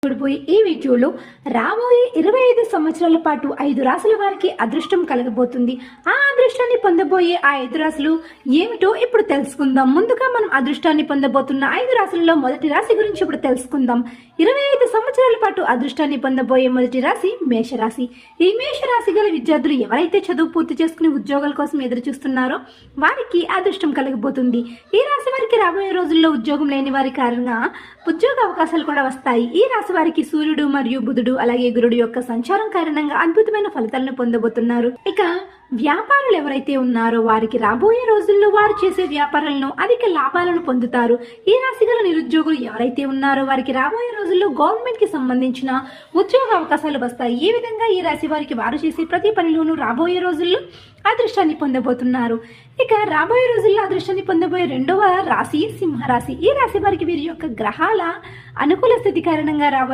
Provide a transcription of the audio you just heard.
చూడబోయే ఈ వీడియోలో రాబోయే 25 సంవత్సరాల పాటు 5 రాశుల వారికి అదృష్టం కలగబోతుంది. ఆ అదృష్టాన్ని పొందబోయే ఆ 5 రాశులు ఏమిటో ఇప్పుడు తెలుసుకుందాం. ముందుగా మనం అదృష్టాన్ని పొందబోతున్న 5 రాశులలో మొదటి రాశి గురించి ఇప్పుడు తెలుసుకుందాం. 25 సంవత్సరాల పాటు అదృష్టాన్ని పొందబోయే మొదటి రాశి మేషరాశి. ఈ మేషరాశి గల విద్యార్థులు ఎవరైతే చదువు పూర్తి చేసుకుని ఉద్యోగాల కోసం ఎదురు చూస్తున్నారో వారికి అదృష్టం కలగబోతుంది. ఈ రాశి వారికి రాబోయే రోజుల్లో ఉద్యోగం లేని వారి కారణంగా ఉద్యోగ అవకాశాలు కూడా వస్తాయి. ఈ రాశి వారికి సూర్యుడు మరియు బుధుడు అలాగే గురుడు యొక్క సంచారం కారణంగా అద్భుతమైన ఫలితాలను పొందబోతున్నారు. ఇక వ్యాపారులు ఎవరైతే ఉన్నారో వారికి రాబోయే రోజుల్లో వారు చేసే వ్యాపారాలను అధిక లాభాలను పొందుతారు. ఈ రాశి గల నిరుద్యోగులు ఎవరైతే ఉన్నారో వారికి రాబోయే రోజుల్లో గవర్నమెంట్ కి సంబంధించిన ఉద్యోగ అవకాశాలు వస్తాయి. ఈ విధంగా ఈ రాశి వారికి వారు చేసే ప్రతి పనిలోనూ రాబోయే రోజుల్లో అదృష్టాన్ని పొందబోతున్నారు. ఇక రాబోయే రోజుల్లో అదృష్టాన్ని పొందబోయే రెండవ రాశి సింహరాశి. ఈ రాశి వారికి వీరి యొక్క గ్రహాల అనుకూల స్థితి కారణంగా రాబోయే